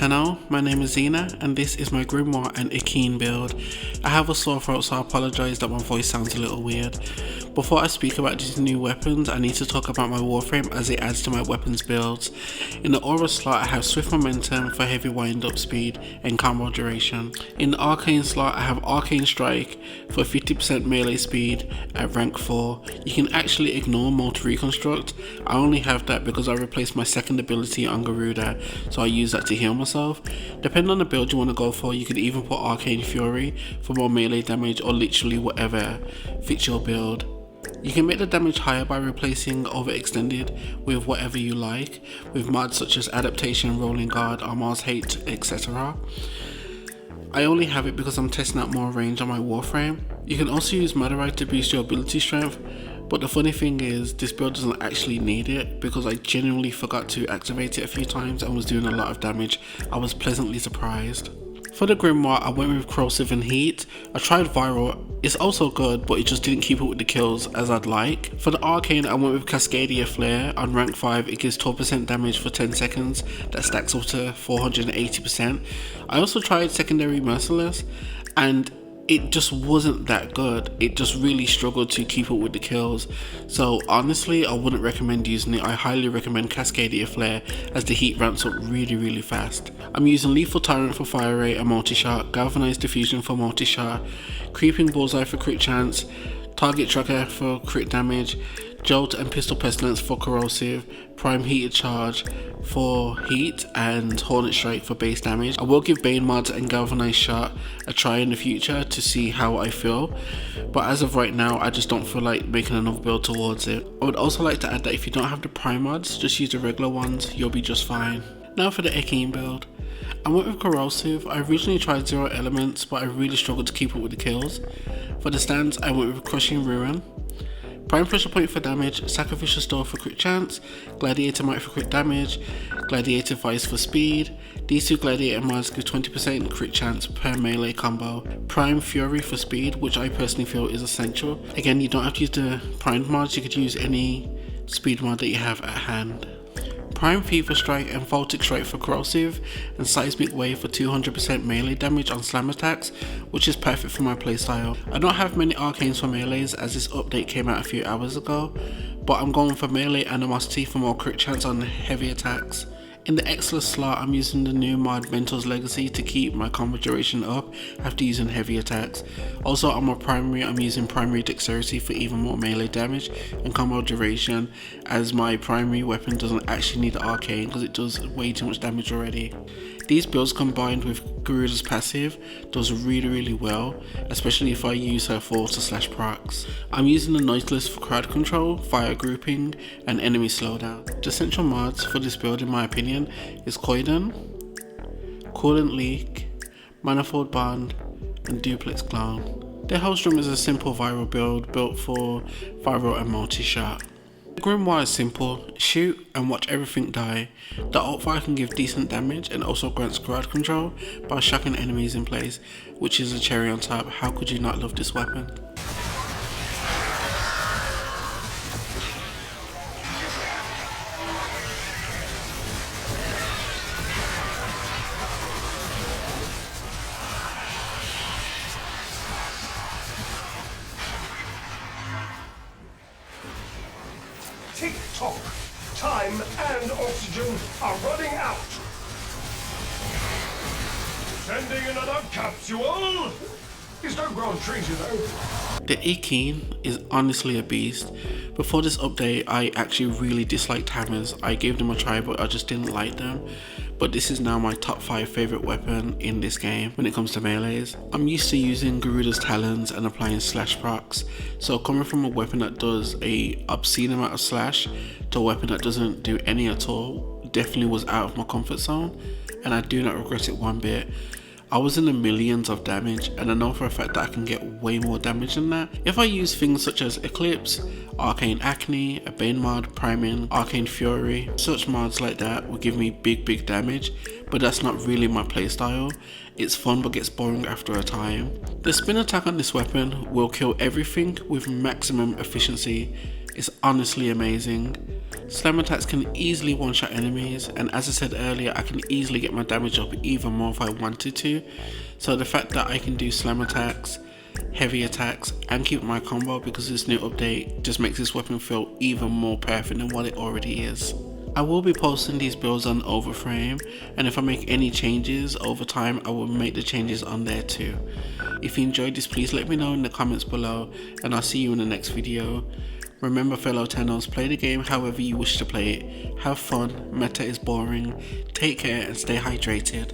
Hello, my name is Zena and this is my Grimoire and Ekhein build. I have a sore throat so I apologise that my voice sounds a little weird. Before I speak about these new weapons, I need to talk about my Warframe as it adds to my weapons builds. In the aura slot I have swift momentum for heavy wind up speed and combo duration. In the arcane slot I have arcane strike for 50% melee speed at rank 4. You can actually ignore multi reconstruct. I only have that because I replaced my second ability on Garuda, so I use that to heal myself. Depending on the build you want to go for, you could even put Arcane Fury for more melee damage or literally whatever fits your build. You can make the damage higher by replacing Overextended with whatever you like, with mods such as Adaptation, Rolling Guard, Armor's Hate, etc. I only have it because I'm testing out more range on my Warframe. You can also use Madarite to boost your ability strength, but the funny thing is this build doesn't actually need it because I genuinely forgot to activate it a few times and was doing a lot of damage. I was pleasantly surprised. For the Grimoire I went with Corrosive and Heat. I tried Viral, it's also good but it just didn't keep up with the kills as I'd like. For the Arcane I went with Cascadia Flare. On rank 5 it gives 12% damage for 10 seconds, that stacks up to 480%. I also tried Secondary Merciless and it just wasn't that good. It just really struggled to keep up with the kills. So honestly, I wouldn't recommend using it. I highly recommend Cascadia Flare as the heat ramps up really fast. I'm using Lethal Tyrant for fire rate and multi-shot, Galvanized Diffusion for multi-shot, Creeping Bullseye for crit chance, Target Tracker for crit damage, Jolt and Pistol Pestilence for corrosive, Prime Heated Charge for heat, and Hornet Strike for base damage. I will give Bane mods and Galvanized Shot a try in the future to see how I feel, but as of right now I just don't feel like making another build towards it. I would also like to add that if you don't have the Prime mods, just use the regular ones, you'll be just fine. Now for the Ekhein build. I went with Corrosive. I originally tried 0 elements but I really struggled to keep up with the kills. For the stands I went with Crushing Ruin, Prime Pressure Point for damage, Sacrificial Store for crit chance, Gladiator Might for crit damage, Gladiator Vice for speed. These two Gladiator mods give 20% crit chance per melee combo. Prime Fury for speed, which I personally feel is essential. Again, you don't have to use the primed mods, you could use any speed mod that you have at hand. Prime Fever Strike and Voltic Strike for corrosive, and Seismic Wave for 200% melee damage on slam attacks, which is perfect for my playstyle. I don't have many arcanes for melees as this update came out a few hours ago, but I'm going for melee animosity for more crit chance on heavy attacks. In the Excellence slot I'm using the new mod Mentor's Legacy to keep my combo duration up after using heavy attacks. Also on my primary I'm using primary dexterity for even more melee damage and combo duration, as my primary weapon doesn't actually need the arcane because it does way too much damage already. These builds combined with Garuda's passive does really well, especially if I use her force/procs. I'm using the Noiseless for crowd control, fire grouping and enemy slowdown. The central mods for this build in my opinion is Koiden, Coolant Leak, Manifold Bond and Duplex Clone. The Hellstrom is a simple viral build built for viral and multi-shot. The Grimoire is simple, shoot and watch everything die. The alt fire can give decent damage and also grants crowd control by shocking enemies in place, which is a cherry on top. How could you not love this weapon? Tick-tock! Time and oxygen are running out! Sending another capsule! He's no ground treaty though. The Ekhein is honestly a beast. Before this update I actually really disliked hammers. I gave them a try but I just didn't like them. But this is now my top 5 favourite weapon in this game when it comes to melees. I'm used to using Garuda's talons and applying slash procs, so coming from a weapon that does a obscene amount of slash to a weapon that doesn't do any at all definitely was out of my comfort zone, and I do not regret it one bit. I was in the millions of damage and I know for a fact that I can get way more damage than that. If I use things such as Eclipse, Arcane Acne, a Bane mod, Priming, Arcane Fury, such mods like that will give me big damage, but that's not really my playstyle. It's fun but gets boring after a time. The spin attack on this weapon will kill everything with maximum efficiency. It's honestly amazing. Slam attacks can easily one-shot enemies, and as I said earlier, I can easily get my damage up even more if I wanted to. So the fact that I can do slam attacks, heavy attacks, and keep my combo because of this new update just makes this weapon feel even more perfect than what it already is. I will be posting these builds on Warframe, and if I make any changes over time, I will make the changes on there too. If you enjoyed this, please let me know in the comments below, and I'll see you in the next video. Remember, fellow Tennos, play the game however you wish to play it. Have fun, meta is boring, take care and stay hydrated.